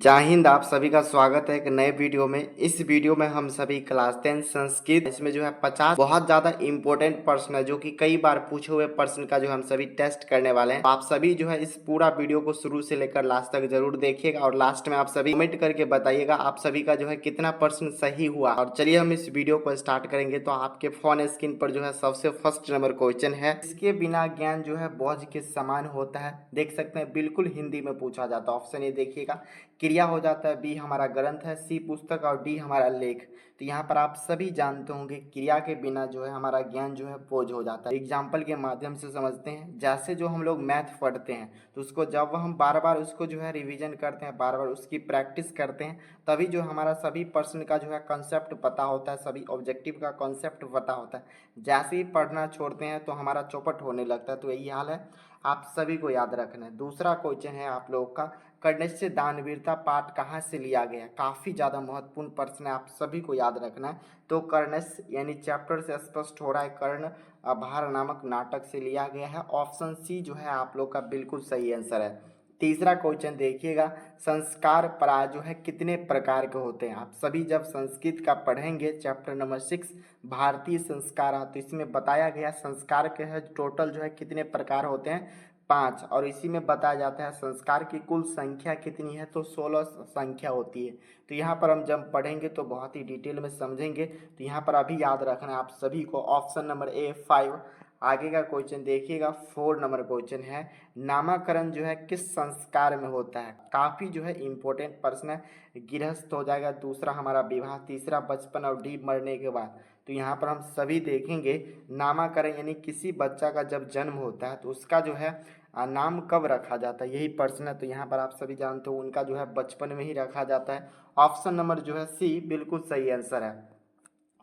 जय हिंद। आप सभी का स्वागत है एक नए वीडियो में। इस वीडियो में हम सभी क्लास 10 संस्कृत, इसमें जो है 50 बहुत ज़्यादा इंपॉर्टेंट प्रश्न है जो कि कई बार पूछे हुए प्रश्न का जो हम सभी टेस्ट करने वाले हैं। आप सभी जो है इस पूरा वीडियो को शुरू से लेकर लास्ट तक जरूर देखिएगा और लास्ट में आप सभी कमेंट करके बताइएगा आप सभी का जो है कितना प्रश्न सही हुआ। और चलिए हम इस वीडियो को स्टार्ट करेंगे। तो आपके फोन स्क्रीन पर जो है सबसे फर्स्ट नंबर क्वेश्चन है, इसके बिना ज्ञान जो है बोझ के समान होता है। देख सकते हैं बिल्कुल हिंदी में पूछा जाता है। ऑप्शन ए देखिएगा, क्रिया हो जाता है, बी हमारा ग्रंथ है, सी पुस्तक और डी हमारा लेख। तो यहाँ पर आप सभी जानते होंगे क्रिया के बिना जो है हमारा ज्ञान जो है बोझ हो जाता है। एग्जाम्पल के माध्यम से समझते हैं। जैसे जो हम लोग मैथ पढ़ते हैं तो उसको जब हम बार बार उसको जो है रिवीजन करते हैं, बार बार उसकी प्रैक्टिस करते हैं, तभी जो हमारा सभी प्रश्न का जो है कंसेप्ट पता होता है, सभी ऑब्जेक्टिव का कंसेप्ट पता होता है। जैसे ही पढ़ना छोड़ते हैं तो हमारा चौपट होने लगता है। तो यही हाल है, आप सभी को याद रखना है। दूसरा क्वेश्चन है आप लोगों का, कर्णस्य दानवीरता पाठ कहाँ से लिया गया है। काफ़ी ज़्यादा महत्वपूर्ण प्रश्न है, आप सभी को याद रखना है। तो कर्णस्य यानी चैप्टर से स्पष्ट हो रहा है, कर्ण भार नामक नाटक से लिया गया है। ऑप्शन सी जो है आप लोग का बिल्कुल सही आंसर है। तीसरा क्वेश्चन देखिएगा, संस्कार पराय जो है कितने प्रकार के होते हैं। आप सभी जब संस्कृत का पढ़ेंगे चैप्टर नंबर 6 भारतीय संस्कार, तो इसमें बताया गया संस्कार के है टोटल जो है कितने प्रकार होते हैं, 5। और इसी में बताया जाता है संस्कार की कुल संख्या कितनी है, तो 16 संख्या होती है। तो यहाँ पर हम जब पढ़ेंगे तो बहुत ही डिटेल में समझेंगे। तो यहाँ पर अभी याद रखना है आप सभी को ऑप्शन नंबर ए 5। आगे का क्वेश्चन देखिएगा, 4 नंबर क्वेश्चन है, नामकरण जो है किस संस्कार में होता है। काफ़ी जो है इंपॉर्टेंट प्रश्न है। गृहस्थ हो जाएगा, दूसरा हमारा विवाह, तीसरा बचपन और डी मरने के बाद। तो यहाँ पर हम सभी देखेंगे नामकरण यानी किसी बच्चा का जब जन्म होता है तो उसका जो है नाम कब रखा जाता है, यही प्रश्न है। तो यहाँ पर आप सभी जानते हो उनका जो है बचपन में ही रखा जाता है। ऑप्शन नंबर जो है सी बिल्कुल सही आंसर है।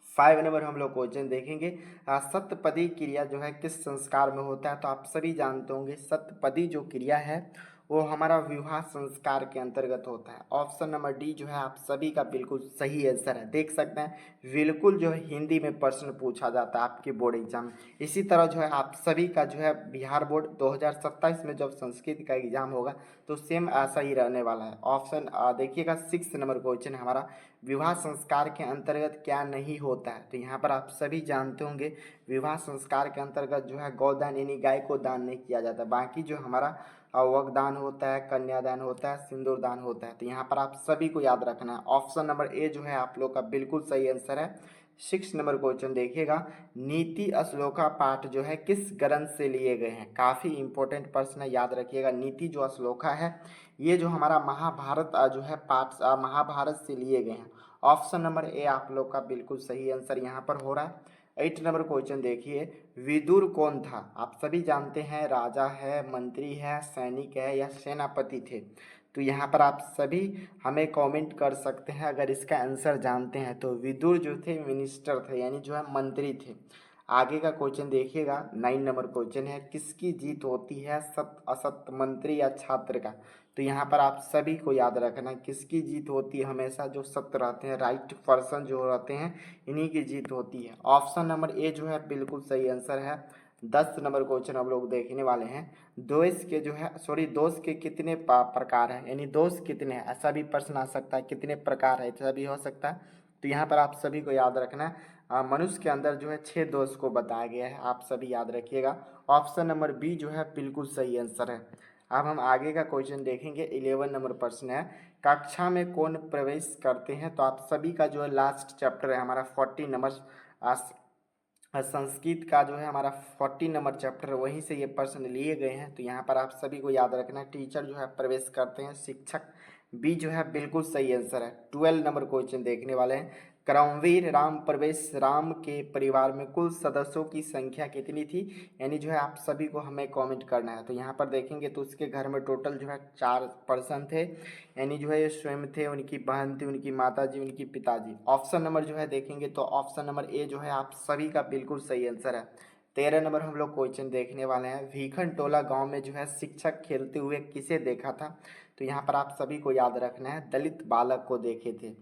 5 नंबर हम लोग क्वेश्चन देखेंगे, सप्तपदी क्रिया जो है किस संस्कार में होता है। तो आप सभी जानते होंगे सप्तपदी जो क्रिया है वो हमारा विवाह संस्कार के अंतर्गत होता है। ऑप्शन नंबर डी जो है आप सभी का बिल्कुल सही आंसर है। देख सकते हैं बिल्कुल जो है हिंदी में प्रश्न पूछा जाता है आपके बोर्ड एग्जाम में। इसी तरह जो है आप सभी का जो है बिहार बोर्ड 2027 में जब संस्कृत का एग्जाम होगा तो सेम ऐसा ही रहने वाला है। ऑप्शन देखिएगा 6 नंबर क्वेश्चन हमारा, विवाह संस्कार के अंतर्गत क्या नहीं होता है। तो यहाँ पर आप सभी जानते होंगे विवाह संस्कार के अंतर्गत जो है गौदान यानी गाय को दान नहीं किया जाता। बाकी जो हमारा वकदान होता है, कन्यादान होता है, सिंदूर दान होता है। तो यहाँ पर आप सभी को याद रखना है। ऑप्शन नंबर ए जो है आप लोग का बिल्कुल सही आंसर है। 6 नंबर क्वेश्चन देखिएगा, नीति श्लोका पाठ जो है किस ग्रंथ से लिए गए हैं। काफ़ी इंपॉर्टेंट प्रश्न है, याद रखिएगा। नीति जो श्लोका है ये जो हमारा महाभारत जो है पाठ महाभारत से लिए गए हैं। ऑप्शन नंबर ए आप लोग का बिल्कुल सही आंसर यहाँ पर हो रहा है। 8 नंबर क्वेश्चन देखिए, विदुर कौन था। आप सभी जानते हैं राजा है, मंत्री है, सैनिक है या सेनापति थे। तो यहाँ पर आप सभी हमें कमेंट कर सकते हैं अगर इसका आंसर जानते हैं। तो विदुर जो थे मिनिस्टर थे यानी जो है मंत्री थे। आगे का क्वेश्चन देखिएगा, 9 नंबर क्वेश्चन है, किसकी जीत होती है, सत्य असत्य, मंत्री या छात्र का। तो यहाँ पर आप सभी को याद रखना किसकी जीत होती है, हमेशा जो सत्य रहते हैं, राइट पर्सन जो रहते हैं इन्हीं की जीत होती है। ऑप्शन नंबर ए जो है बिल्कुल सही आंसर है। 10 नंबर क्वेश्चन हम लोग देखने वाले हैं, दोष के जो है दोष के कितने प्रकार हैं, यानी दोष कितने हैं, ऐसा भी प्रश्न आ सकता है। कितने प्रकार है ऐसा भी हो सकता है। तो यहाँ पर आप सभी को याद रखना है मनुष्य के अंदर जो है 6 दोष को बताया गया है, आप सभी याद रखिएगा। ऑप्शन नंबर बी जो है बिल्कुल सही आंसर है। अब हम आगे का क्वेश्चन देखेंगे, 11 नंबर प्रश्न है, कक्षा में कौन प्रवेश करते हैं। तो आप सभी का जो है लास्ट चैप्टर है हमारा 40 नंबर संस्कृत का जो है हमारा 40 नंबर चैप्टर, वहीं से ये प्रश्न लिए गए हैं। तो यहाँ पर आप सभी को याद रखना है टीचर जो है प्रवेश करते हैं, शिक्षक बी जो है बिल्कुल सही आंसर है। 12 नंबर क्वेश्चन देखने वाले हैं, करमवीर राम प्रवेश राम के परिवार में कुल सदस्यों की संख्या कितनी थी, यानी जो है आप सभी को हमें कमेंट करना है। तो यहाँ पर देखेंगे तो उसके घर में टोटल जो है 4 पर्सन थे, यानी जो है ये स्वयं थे, उनकी बहन थी, उनकी माता जी, उनकी पिताजी। ऑप्शन नंबर जो है देखेंगे तो ऑप्शन नंबर ए जो है आप सभी का बिल्कुल सही आंसर है। 13 नंबर हम लोग क्वेश्चन देखने वाले हैं, भीखन टोला गांव में जो है शिक्षक खेलते हुए किसे देखा था। तो यहाँ पर आप सभी को याद रखना है दलित बालक को देखे थे।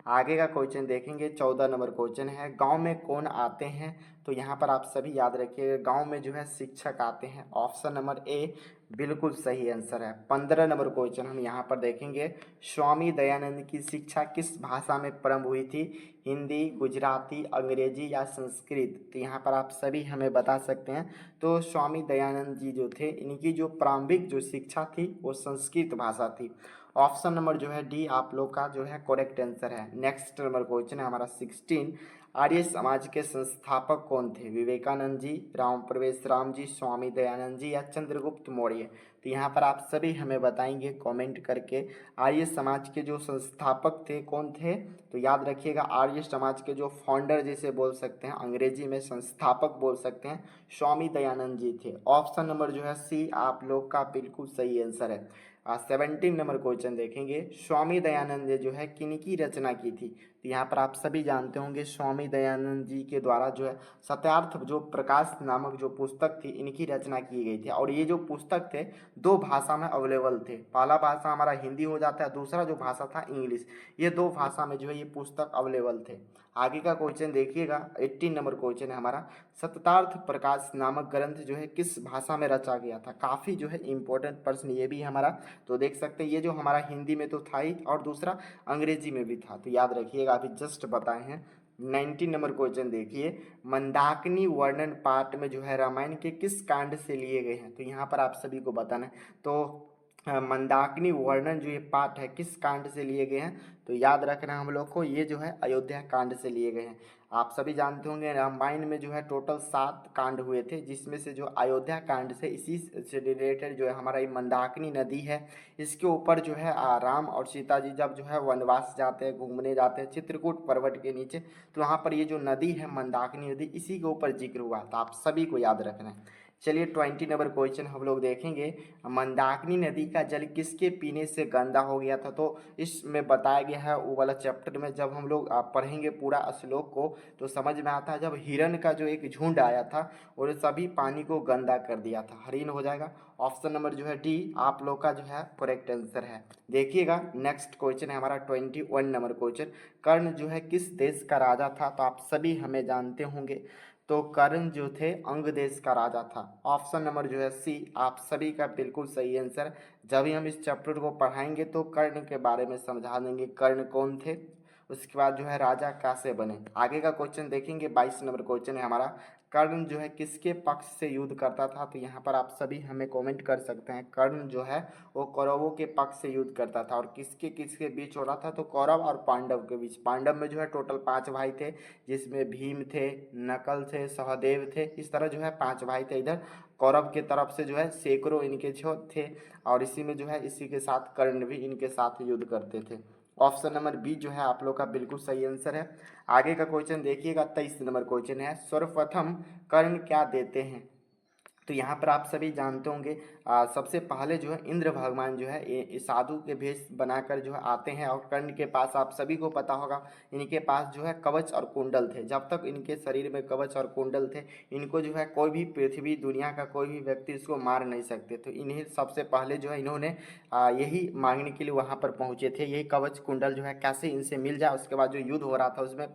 आगे का क्वेश्चन देखेंगे, 14 नंबर क्वेश्चन है, गांव में कौन आते हैं? तो यहाँ पर आप सभी याद रखिएगा, गांव में जो है शिक्षक आते हैं। ऑप्शन नंबर ए बिल्कुल सही आंसर है। 15 नंबर क्वेश्चन हम यहाँ पर देखेंगे, स्वामी दयानंद की शिक्षा किस भाषा में प्रारंभ हुई थी? हिंदी, गुजराती, अंग्रेजी या संस्कृत? तो यहाँ पर आप सभी हमें बता सकते हैं। तो स्वामी दयानंद जी जो थे, इनकी जो प्रारंभिक जो शिक्षा थी वो संस्कृत भाषा थी। ऑप्शन नंबर जो है डी आप लोग का जो है करेक्ट आंसर है। नेक्स्ट नंबर क्वेश्चन है हमारा 16, आर्य समाज के संस्थापक कौन थे? विवेकानंद जी, राम प्रवेश राम जी, स्वामी दयानंद जी या चंद्रगुप्त मौर्य? तो यहाँ पर आप सभी हमें बताएंगे कमेंट करके, आर्य समाज के जो संस्थापक थे कौन थे? तो याद रखिएगा, आर्य समाज के जो फाउंडर जिसे बोल सकते हैं, अंग्रेजी में संस्थापक बोल सकते हैं, स्वामी दयानंद जी थे। ऑप्शन नंबर जो है सी आप लोग का बिल्कुल सही आंसर है। 17 नंबर क्वेश्चन देखेंगे, स्वामी दयानंद ने जो है किनकी रचना की थी? तो यहाँ पर आप सभी जानते होंगे, स्वामी दयानंद जी के द्वारा जो है सत्यार्थ जो प्रकाश नामक जो पुस्तक थी, इनकी रचना की गई थी। और ये जो पुस्तक थे दो भाषा में अवेलेबल थे। पहला भाषा हमारा हिंदी हो जाता है, दूसरा जो भाषा था इंग्लिश। ये दो भाषा में जो है ये पुस्तक अवेलेबल थे। आगे का क्वेश्चन देखिएगा, 18 नंबर क्वेश्चन है हमारा, सत्यार्थ प्रकाश नामक ग्रंथ जो है किस भाषा में रचा गया था? काफ़ी जो है इंपॉर्टेंट प्रश्न ये भी हमारा। तो देख सकते हैं ये जो हमारा हिंदी में तो था ही और दूसरा अंग्रेजी में भी था। तो याद रखिएगा, अभी जस्ट बताए हैं। 19 नंबर क्वेश्चन देखिए, मंदाकिनी वर्णन पाठ में जो है रामायण के किस कांड से लिए गए हैं? तो यहाँ पर आप सभी को बताना है। तो मंदाकिनी वर्णन जो ये पाठ है किस कांड से लिए गए हैं? तो याद रखना हम लोग को, ये जो है अयोध्या कांड से लिए गए हैं। आप सभी जानते होंगे रामायण में जो है टोटल 7 कांड हुए थे, जिसमें से जो अयोध्या कांड से इसी से रिलेटेड जो है हमारा ये मंदाकिनी नदी है, इसके ऊपर जो है राम और सीता जी जब जो है वनवास जाते हैं, घूमने जाते हैं चित्रकूट पर्वत के नीचे, तो वहाँ पर ये जो नदी है मंदाकिनी नदी, इसी के ऊपर जिक्र हुआ था। आप सभी को याद रखना है। चलिए 20 नंबर क्वेश्चन हम लोग देखेंगे, मंदाकिनी नदी का जल किसके पीने से गंदा हो गया था? तो इसमें बताया गया है, वो वाला चैप्टर में जब हम लोग पढ़ेंगे पूरा श्लोक को तो समझ में आता है, जब हिरण का जो एक झुंड आया था और सभी पानी को गंदा कर दिया था, हरिण हो जाएगा। ऑप्शन नंबर जो है डी आप लोग का जो है करेक्ट आंसर है। देखिएगा नेक्स्ट क्वेश्चन है हमारा 21 नंबर क्वेश्चन, कर्ण जो है किस देश का राजा था? तो आप सभी हमें जानते होंगे, तो कर्ण जो थे अंग देश का राजा था। ऑप्शन नंबर जो है सी आप सभी का बिल्कुल सही आंसर। जब भी हम इस चैप्टर को पढ़ाएंगे तो कर्ण के बारे में समझा देंगे, कर्ण कौन थे, उसके बाद जो है राजा कैसे बने। आगे का क्वेश्चन देखेंगे, 22 नंबर क्वेश्चन है हमारा, कर्ण जो है किसके पक्ष से युद्ध करता था? तो यहाँ पर आप सभी हमें कमेंट कर सकते हैं, कर्ण जो है वो कौरवों के पक्ष से युद्ध करता था। और किसके किसके बीच हो रहा था? तो कौरव और पांडव के बीच। पांडव में जो है टोटल 5 भाई थे, जिसमें भीम थे, नकल थे, सहदेव थे, इस तरह जो है 5 भाई थे। इधर कौरव के तरफ से जो है सैकड़ों इनके जो थे, और इसी में जो है इसी के साथ कर्ण भी इनके साथ युद्ध करते थे। ऑप्शन नंबर बी जो है आप लोग का बिल्कुल सही आंसर है। आगे का क्वेश्चन देखिएगा, 23 नंबर क्वेश्चन है, सर्वप्रथम कर्ण क्या देते हैं? तो यहाँ पर आप सभी जानते होंगे, सबसे पहले जो है इंद्र भगवान जो है ये साधु के भेष बनाकर जो है आते हैं, और कर्ण के पास आप सभी को पता होगा इनके पास जो है कवच और कुंडल थे। जब तक इनके शरीर में कवच और कुंडल थे, इनको जो है कोई भी पृथ्वी दुनिया का कोई भी व्यक्ति इसको मार नहीं सकते। तो इन्हें सबसे पहले जो है इन्होंने यही मांगने के लिए वहाँ पर पहुँचे थे, यही कवच कुंडल जो है कैसे इनसे मिल जाए, उसके बाद जो युद्ध हो रहा था उसमें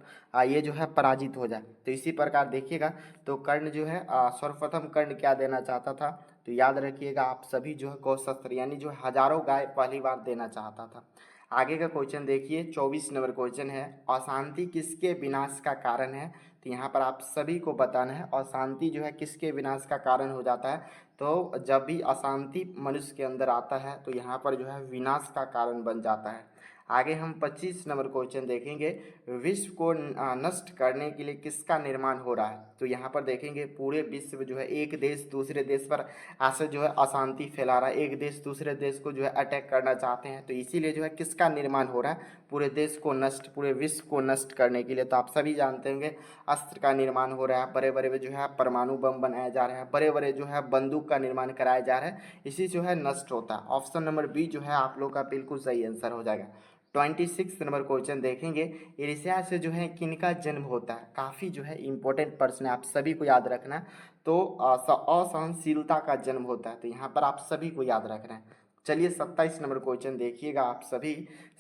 ये जो है पराजित हो जाए। तो इसी प्रकार देखिएगा, तो कर्ण जो है सर्वप्रथम कर्ण क्या देना चाहता था? तो याद रखिएगा आप सभी जो है गौशस्त्र, यानी जो हजारों गाय पहली बार देना चाहता था। आगे का क्वेश्चन देखिए, 24 नंबर क्वेश्चन है, अशांति किसके विनाश का कारण है? तो यहाँ पर आप सभी को बताना है, अशांति जो है किसके विनाश का कारण हो जाता है? तो जब भी अशांति मनुष्य के अंदर आता है तो यहाँ पर जो है विनाश का कारण बन जाता है। आगे हम 25 नंबर क्वेश्चन देखेंगे, विश्व को नष्ट करने के लिए किसका निर्माण हो रहा है? तो यहाँ पर देखेंगे पूरे विश्व जो है एक देश दूसरे देश पर ऐसे जो है अशांति फैला रहा है, एक देश दूसरे देश को जो है अटैक करना चाहते हैं। तो इसीलिए जो है किसका निर्माण हो रहा है? पूरे देश को नष्ट, पूरे विश्व को नष्ट करने के लिए। तो आप सभी जानते होंगे अस्त्र का निर्माण हो रहा है, बड़े बड़े जो है परमाणु बम बनाए जा रहे हैं, बड़े बड़े जो है बंदूक का निर्माण कराया जा रहा है, इसी जो है नष्ट होता है। ऑप्शन नंबर बी जो है आप लोग का बिल्कुल सही आंसर हो जाएगा। 26 नंबर क्वेश्चन देखेंगे, ईर्ष्या से जो है किनका जन्म होता है? काफ़ी जो है इंपॉर्टेंट प्रश्न है, आप सभी को याद रखना है। तो असहनशीलता का जन्म होता है। तो यहाँ पर आप सभी को याद रखना है। चलिए 27 नंबर क्वेश्चन देखिएगा आप सभी।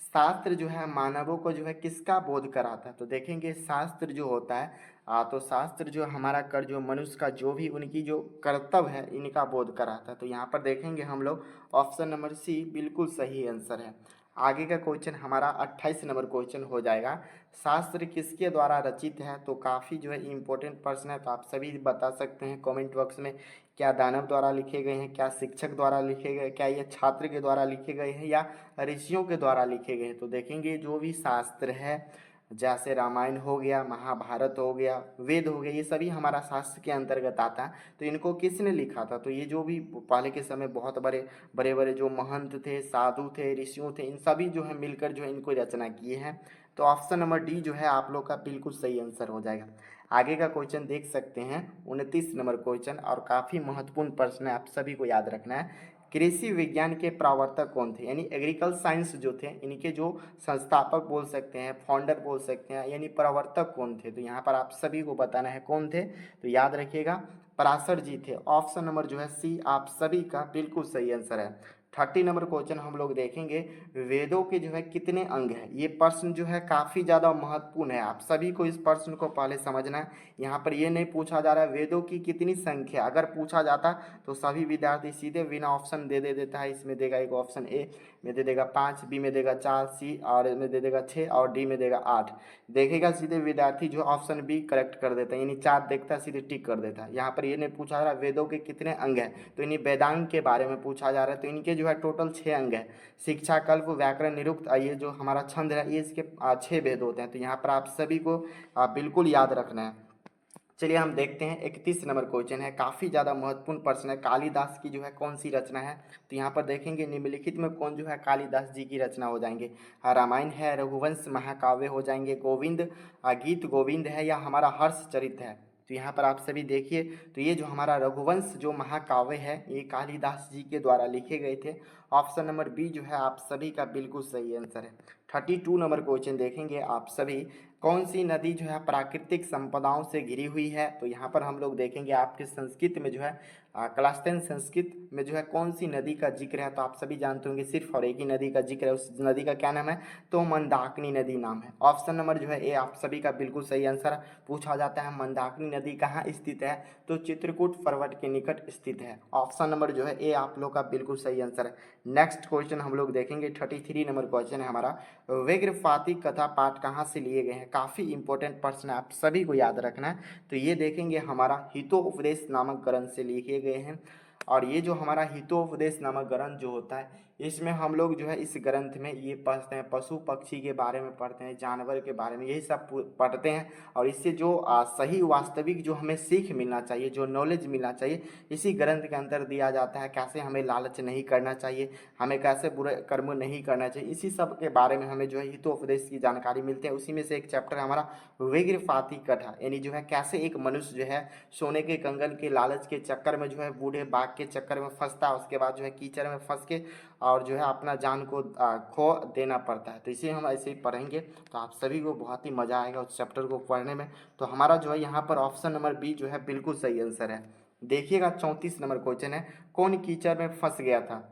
शास्त्र जो है मानवों को जो है किसका बोध कराता है? तो देखेंगे शास्त्र जो होता है तो शास्त्र जो हमारा कर जो मनुष्य का जो भी उनकी जो कर्तव्य है इनका बोध कराता है। तो यहाँ पर देखेंगे हम लोग ऑप्शन नंबर सी बिल्कुल सही आंसर है। आगे का क्वेश्चन हमारा 28 नंबर क्वेश्चन हो जाएगा। शास्त्र किसके द्वारा रचित है? तो काफ़ी जो है इम्पोर्टेंट प्रश्न है, तो आप सभी बता सकते हैं कमेंट बॉक्स में। क्या दानव द्वारा लिखे गए हैं, क्या शिक्षक द्वारा लिखे गए, क्या ये छात्र के द्वारा लिखे गए हैं या ऋषियों के द्वारा लिखे गए हैं? तो देखेंगे जो भी शास्त्र है जैसे रामायण हो गया, महाभारत हो गया, वेद हो गया, ये सभी हमारा शास्त्र के अंतर्गत आता है। तो इनको किसने लिखा था? तो ये जो भी पहले के समय बहुत बड़े बड़े बड़े जो महंत थे, साधु थे, ऋषियों थे, इन सभी जो है मिलकर जो है इनको रचना किए हैं। तो ऑप्शन नंबर डी जो है आप लोग का बिल्कुल सही आंसर हो जाएगा। आगे का क्वेश्चन देख सकते हैं 29 नंबर क्वेश्चन, और काफ़ी महत्वपूर्ण प्रश्न है, आप सभी को याद रखना है। कृषि विज्ञान के प्रवर्तक कौन थे? यानी एग्रीकल्चर साइंस जो थे इनके जो संस्थापक बोल सकते हैं, फाउंडर बोल सकते हैं, यानी प्रवर्तक कौन थे? तो यहाँ पर आप सभी को बताना है कौन थे। तो याद रखिएगा पराशर जी थे। ऑप्शन नंबर जो है सी आप सभी का बिल्कुल सही आंसर है। 30 नंबर क्वेश्चन हम लोग देखेंगे वेदों के जो है कितने अंग हैं? ये प्रश्न जो है काफ़ी ज़्यादा महत्वपूर्ण है, आप सभी को इस प्रश्न को पहले समझना है। यहाँ पर ये नहीं पूछा जा रहा है वेदों की कितनी संख्या, अगर पूछा जाता तो सभी विद्यार्थी सीधे बिना ऑप्शन दे देता है। इसमें देगा एक ऑप्शन ए में दे देगा 5, बी में देगा 4, सी और में दे देगा 6 और डी में देगा 8। देखेगा सीधे विद्यार्थी जो ऑप्शन बी करेक्ट कर देता है, यानी 4 देखता है सीधे टिक कर देता है। यहाँ पर ये नहीं पूछा जा रहा वेदों के कितने अंग हैं, तो इन्हीं वेदांग के बारे में पूछा जा रहा है। तो इनके जो है टोटल 6 अंग है। शिक्षा, कल्प, व्याकरण, निरुक्त, ये जो हमारा छंद है ये इसके 6 भेद होते हैं। तो यहाँ पर आप सभी को बिल्कुल याद रखना है। चलिए हम देखते हैं 31 नंबर क्वेश्चन है, काफ़ी ज़्यादा महत्वपूर्ण प्रश्न है। कालिदास की जो है कौन सी रचना है? तो यहाँ पर देखेंगे निम्नलिखित में कौन जो है कालिदास जी की रचना हो जाएंगे? रामायण है, रघुवंश महाकाव्य हो जाएंगे, गोविंद गीत गोविंद है या हमारा हर्षचरित है? तो यहाँ पर आप सभी देखिए, तो ये जो हमारा रघुवंश जो महाकाव्य है ये कालिदास जी के द्वारा लिखे गए थे। ऑप्शन नंबर बी जो है आप सभी का बिल्कुल सही आंसर है। 32 नंबर क्वेश्चन देखेंगे आप सभी। कौन सी नदी जो है प्राकृतिक संपदाओं से घिरी हुई है? तो यहाँ पर हम लोग देखेंगे आपके संस्कृत में जो है क्लास 10 संस्कृत में जो है कौन सी नदी का जिक्र है? तो आप सभी जानते होंगे सिर्फ और एक ही नदी का जिक्र है, उस नदी का क्या नाम है? तो मंदाकिनी नदी नाम है। ऑप्शन नंबर जो है ए आप सभी का बिल्कुल सही आंसर है। पूछा जाता है मंदाकिनी नदी कहाँ स्थित है? तो चित्रकूट पर्वत के निकट स्थित है। ऑप्शन नंबर जो है ए आप लोग का बिल्कुल सही आंसर है। नेक्स्ट क्वेश्चन हम लोग देखेंगे 33 नंबर क्वेश्चन है हमारा, व्यग्रपाती कथा पाठ कहाँ से लिए गए हैं? काफ़ी इंपॉर्टेंट प्रश्न है, आप सभी को याद रखना है। तो ये देखेंगे हमारा हितोपदेश नामक ग्रंथ से लिखे गए हैं। और ये जो हमारा हितोपदेश नामक ग्रंथ जो होता है इसमें हम लोग जो है इस ग्रंथ में ये पढ़ते हैं पशु पक्षी के बारे में, पढ़ते हैं जानवर के बारे में, यही सब पढ़ते हैं। और इससे जो सही वास्तविक जो हमें सीख मिलना चाहिए, जो नॉलेज मिलना चाहिए, इसी ग्रंथ के अंदर दिया जाता है। कैसे हमें लालच नहीं करना चाहिए, हमें कैसे बुरे कर्म नहीं करना चाहिए, इसी सब के बारे में हमें जो है हितोपदेश की जानकारी मिलती है। उसी में से एक चैप्टर है हमारा व्यग्रपाती कथा, यानी जो है कैसे एक मनुष्य जो है सोने के कंगन के लालच के चक्कर में जो है बूढ़े बाघ के चक्कर में फंसता है, उसके बाद जो है कीचड़ में फंस के और जो है अपना जान को खो देना पड़ता है। तो इसे हम ऐसे ही पढ़ेंगे तो आप सभी को बहुत ही मज़ा आएगा उस चैप्टर को पढ़ने में। तो हमारा जो है यहाँ पर ऑप्शन नंबर बी जो है बिल्कुल सही आंसर है। देखिएगा 34 नंबर क्वेश्चन है, कौन कीचड़ में फंस गया था?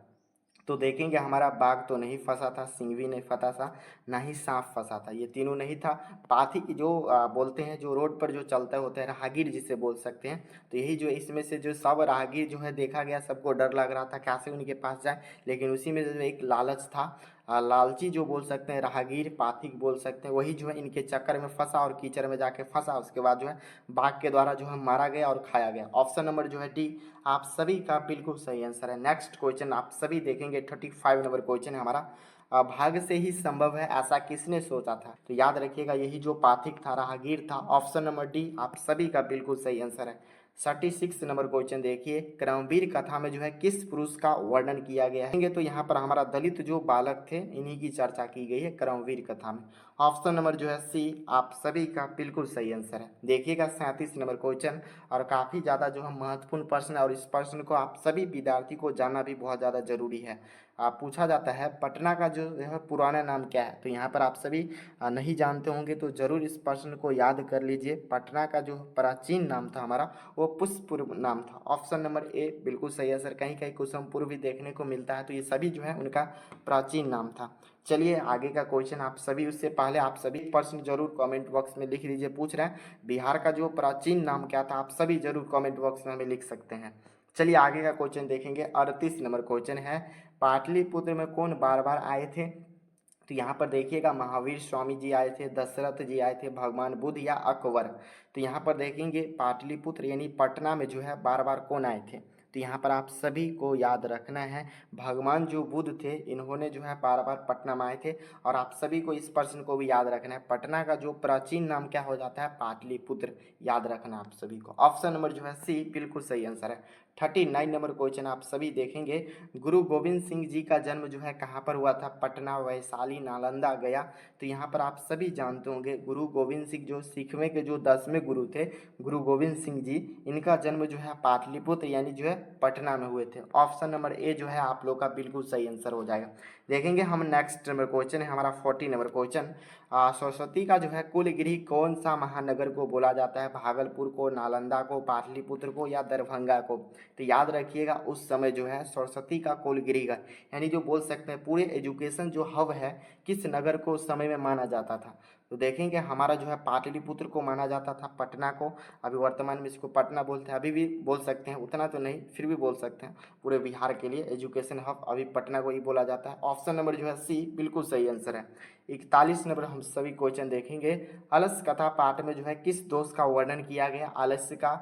तो देखेंगे हमारा बाघ तो नहीं फंसा था, सिंह भी नहीं फंसा था, ना ही सांप फंसा था, ये तीनों नहीं था। पाथी की जो बोलते हैं जो रोड पर जो चलता होता है राहगीर जिसे बोल सकते हैं, तो यही जो इसमें से जो सब राहगीर जो है देखा गया, सबको डर लग रहा था कैसे उनके पास जाए, लेकिन उसी में जो एक लालच था, लालची जो बोल सकते हैं राहगीर, पाथिक बोल सकते हैं, वही जो है इनके चक्कर में फंसा और कीचड़ में जाके फंसा। उसके बाद जो है बाघ के द्वारा जो है मारा गया और खाया गया। ऑप्शन नंबर जो है डी आप सभी का बिल्कुल सही आंसर है। नेक्स्ट क्वेश्चन आप सभी देखेंगे 35 नंबर क्वेश्चन है हमारा, भाग्य से ही संभव है ऐसा किसने सोचा था? तो याद रखिएगा यही जो पाथिक था, राहगीर था। ऑप्शन नंबर डी आप सभी का बिल्कुल सही आंसर है। 36 नंबर क्वेश्चन देखिए, क्रमवीर कथा में जो है किस पुरुष का वर्णन किया गया है? तो यहाँ पर हमारा दलित जो बालक थे इन्हीं की चर्चा की गई है क्रमवीर कथा में। ऑप्शन नंबर जो है सी आप सभी का बिल्कुल सही आंसर है। देखिएगा 37 नंबर क्वेश्चन, और काफ़ी ज़्यादा जो है महत्वपूर्ण प्रश्न है, और इस प्रश्न को आप सभी विद्यार्थी को जानना भी बहुत ज़्यादा जरूरी है। पूछा जाता है पटना का जो है पुराना नाम क्या है। तो यहाँ पर आप सभी नहीं जानते होंगे तो ज़रूर इस प्रश्न को याद कर लीजिए। पटना का जो प्राचीन नाम था हमारा वो पुष्पपुर नाम था। ऑप्शन नंबर ए बिल्कुल सही है सर। कहीं कहीं कुसुमपुर भी देखने को मिलता है, तो ये सभी जो है उनका प्राचीन नाम था। चलिए आगे का क्वेश्चन आप सभी, उससे पहले आप सभी प्रश्न जरूर कमेंट बॉक्स में लिख लीजिए। पूछ रहे हैं बिहार का जो प्राचीन नाम क्या था, आप सभी जरूर कमेंट बॉक्स में हमें लिख सकते हैं। चलिए आगे का क्वेश्चन देखेंगे। 38 नंबर क्वेश्चन है, पाटलिपुत्र में कौन बार बार आए थे। तो यहाँ पर देखिएगा महावीर स्वामी जी आए थे, दशरथ जी आए थे, भगवान बुद्ध या अकबर। तो यहाँ पर देखेंगे पाटलिपुत्र यानी पटना में जो है बार बार कौन आए थे। तो यहाँ पर आप सभी को याद रखना है भगवान जो बुद्ध थे इन्होंने जो है बार बार पटना में आए थे। और आप सभी को इस प्रश्न को भी याद रखना है, पटना का जो प्राचीन नाम क्या हो जाता है, पाटलिपुत्र। याद रखना आप सभी को। ऑप्शन नंबर जो है सी बिल्कुल सही आंसर है। 39 नंबर क्वेश्चन आप सभी देखेंगे, गुरु गोविंद सिंह जी का जन्म जो है कहाँ पर हुआ था, पटना, वैशाली, नालंदा, गया। तो यहाँ पर आप सभी जानते होंगे गुरु गोविंद सिंह जो सिखवें के जो 10वें गुरु थे, गुरु गोविंद सिंह जी, इनका जन्म जो है पाटलिपुत्र यानी जो है पटना में हुए थे। ऑप्शन नंबर ए जो है आप लोग का बिल्कुल सही आंसर हो जाएगा। देखेंगे हम नेक्स्ट नंबर क्वेश्चन है हमारा 40 नंबर क्वेश्चन, सरस्वती का जो है कुलगृह कौन सा महानगर को बोला जाता है, भागलपुर को, नालंदा को, पाटलिपुत्र को या दरभंगा को। तो याद रखिएगा उस समय जो है सरस्वती का कुलगृह यानी जो बोल सकते हैं पूरे एजुकेशन जो हब है किस नगर को उस समय में माना जाता था। तो देखेंगे हमारा जो है पाटलिपुत्र को माना जाता था, पटना को। अभी वर्तमान में इसको पटना बोलते हैं, अभी भी बोल सकते हैं, उतना तो नहीं फिर भी बोल सकते हैं। पूरे बिहार के लिए एजुकेशन हब अभी पटना को ही बोला जाता है। ऑप्शन नंबर जो है सी बिल्कुल सही आंसर है। 41 नंबर हम सभी क्वेश्चन देखेंगे, अलस कथा पाठ में जो है किस दोष का वर्णन किया गया, आलस्य का,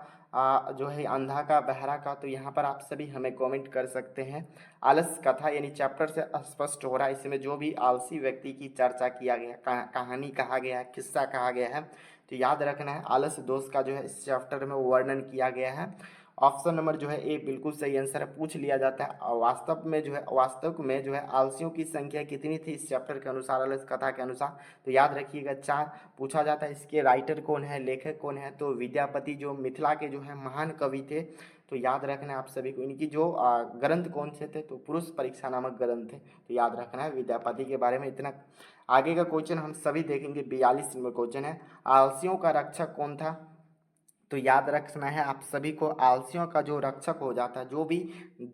जो है अंधा का, बहरा का। तो यहाँ पर आप सभी हमें कमेंट कर सकते हैं। आलस कथा यानी चैप्टर से स्पष्ट हो रहा है इसमें जो भी आलसी व्यक्ति की चर्चा किया गया, कहानी कहा गया है, किस्सा कहा गया है। तो याद रखना है आलस्य दोष का जो है इस चैप्टर में वर्णन किया गया है। ऑप्शन नंबर जो है ए बिल्कुल सही आंसर है। पूछ लिया जाता है वास्तव में जो है आलसियों की संख्या कितनी थी इस चैप्टर के अनुसार, आलस कथा के अनुसार। तो याद रखिएगा 4। पूछा जाता है इसके राइटर कौन है, लेखक कौन है। तो विद्यापति जो मिथिला के जो है महान कवि थे। तो याद रखना है आप सभी को। इनकी जो ग्रंथ कौन से थे, तो पुरुष परीक्षा नामक ग्रंथ थे। तो याद रखना है विद्यापति के बारे में इतना। आगे का क्वेश्चन हम सभी देखेंगे। 42 नंबर क्वेश्चन है, आलसियों का रक्षक कौन था। तो याद रखना है आप सभी को, आलसियों का जो रक्षक हो जाता है, जो भी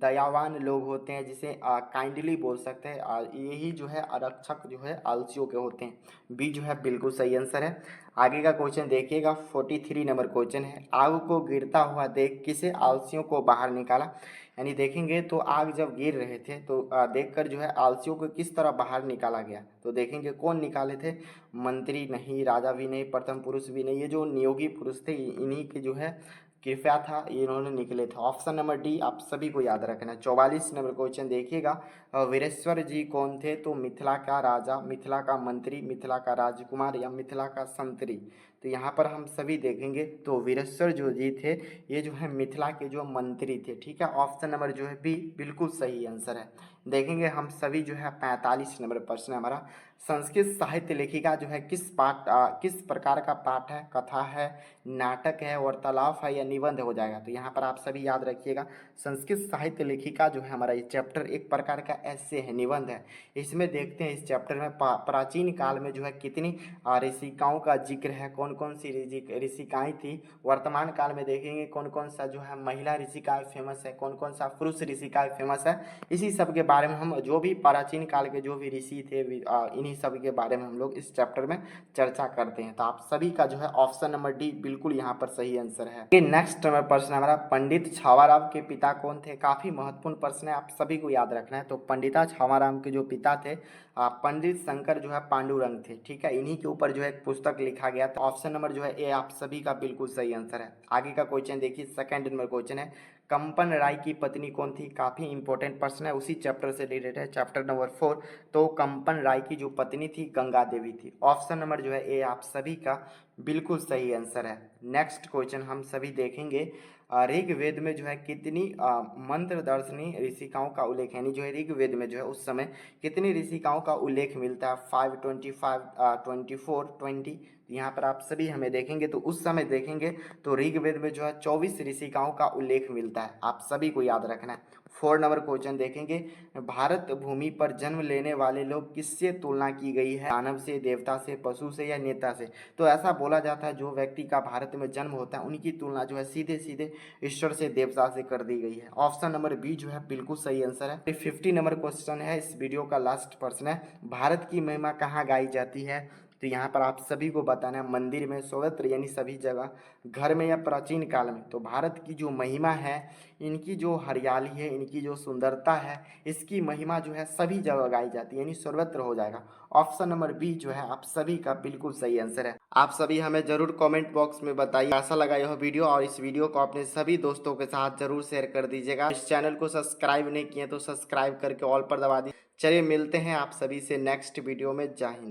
दयावान लोग होते हैं जिसे काइंडली बोल सकते हैं, यही जो है आरक्षक जो है आलसियों के होते हैं। बी जो है बिल्कुल सही आंसर है। आगे का क्वेश्चन देखिएगा। 43 नंबर क्वेश्चन है, आग को गिरता हुआ देख किसे आलसियों को बाहर निकाला। यानी देखेंगे तो आग जब गिर रहे थे तो देखकर जो है आलसियों को किस तरह बाहर निकाला गया। तो देखेंगे कौन निकाले थे, मंत्री नहीं, राजा भी नहीं, प्रथम पुरुष भी नहीं, ये जो नियोगी पुरुष थे इन्हीं के जो है कृपया था इन्होंने निकले थे। ऑप्शन नंबर डी आप सभी को याद रखना है। 44 नंबर क्वेश्चन देखिएगा, वीरेश्वर जी कौन थे। तो मिथिला का राजा, मिथिला का मंत्री, मिथिला का राजकुमार या मिथिला का संतरी। तो यहाँ पर हम सभी देखेंगे तो वीरेश्वर जो जी थे ये जो है मिथिला के जो मंत्री थे। ठीक है, ऑप्शन नंबर जो है बी बिल्कुल सही आंसर है। देखेंगे हम सभी जो है 45 नंबर प्रश्न हमारा, संस्कृत साहित्य लेखिका जो है किस प्रकार का पाठ है, कथा है, नाटक है, वार्तालाप है या निबंध हो जाएगा। तो यहाँ पर आप सभी याद रखिएगा संस्कृत साहित्य लेखिका जो है हमारा ये चैप्टर एक प्रकार का ऐसे है, निबंध है। इसमें देखते हैं इस चैप्टर में प्राचीन काल में जो है कितनी ऋषिकाओं का जिक्र है, कौन कौन सी ऋषिकाएँ थी। वर्तमान काल में देखेंगे कौन कौन सा जो है महिला ऋषिकाएँ फेमस है, कौन कौन सा पुरुष ऋषिकाएँ फेमस है। इसी सब के बारे में हम जो भी प्राचीन काल के जो भी ऋषि थे इन्हीं सब के बारे में हम लोग इस चैप्टर में चर्चा करते हैं। तो आप सभी का जो है ऑप्शन नंबर डी बिल्कुल यहाँ पर सही आंसर है। नेक्स्ट नंबर प्रश्न हमारा, पंडित छावाराम के पिता कौन थे। काफी महत्वपूर्ण प्रश्न है, आप सभी को याद रखना है। तो पंडिता छावाराम के जो पिता थे पंडित शंकर जो है पांडुरंग थे। ठीक है, इन्हीं के ऊपर जो है एक पुस्तक लिखा गया। तो ऑप्शन नंबर जो है ए आप सभी का बिल्कुल सही आंसर है। आगे का क्वेश्चन देखिए, सेकंड नंबर क्वेश्चन है, कंपन राय की पत्नी कौन थी। काफी इंपॉर्टेंट प्रश्न है, उसी चैप्टर से रिलेटेड है, चैप्टर नंबर 4। तो कंपन राय की जो पत्नी थी गंगा देवी थी। ऑप्शन नंबर जो है ए आप सभी का बिल्कुल सही आंसर है। नेक्स्ट क्वेश्चन हम सभी देखेंगे, ऋग्वेद में जो है कितनी मंत्र दर्शनी ऋषिकाओं का उल्लेख, यानी जो है ऋग्वेद में जो है उस समय कितनी ऋषिकाओं का उल्लेख मिलता है। 5, 25, 24, 20। तो यहाँ पर आप सभी हमें देखेंगे तो उस समय देखेंगे तो ऋग्वेद में जो है 24 ऋषिकाओं का उल्लेख मिलता है, आप सभी को याद रखना है। 4 नंबर क्वेश्चन देखेंगे, भारत भूमि पर जन्म लेने वाले लोग किससे तुलना की गई है? दानव से, देवता से, पशु से या नेता से? तो ऐसा बोला जाता है जो व्यक्ति का भारत में जन्म होता है उनकी तुलना जो है सीधे सीधे ईश्वर से, देवता से कर दी गई है। ऑप्शन नंबर बी जो है बिल्कुल सही आंसर है। 50 नंबर क्वेश्चन है, इस वीडियो का लास्ट प्रश्न है, भारत की महिमा कहाँ गाई जाती है? तो यहाँ पर आप सभी को बताना है, मंदिर में, सर्वत्र यानी सभी जगह, घर में या प्राचीन काल में। तो भारत की जो महिमा है, इनकी जो हरियाली है, इनकी जो सुंदरता है, इसकी महिमा जो है सभी जगह गाई जाती है, यानी सर्वत्र हो जाएगा। ऑप्शन नंबर बी जो है आप सभी का बिल्कुल सही आंसर है। आप सभी हमें जरूर कमेंट बॉक्स में बताइए कैसा लगा यह वीडियो, और इस वीडियो को अपने सभी दोस्तों के साथ जरूर शेयर कर दीजिएगा। इस चैनल को सब्सक्राइब नहीं किए तो सब्सक्राइब करके ऑल पर दबा दीजिए। चलिए मिलते हैं आप सभी से नेक्स्ट वीडियो में। जय हिंद।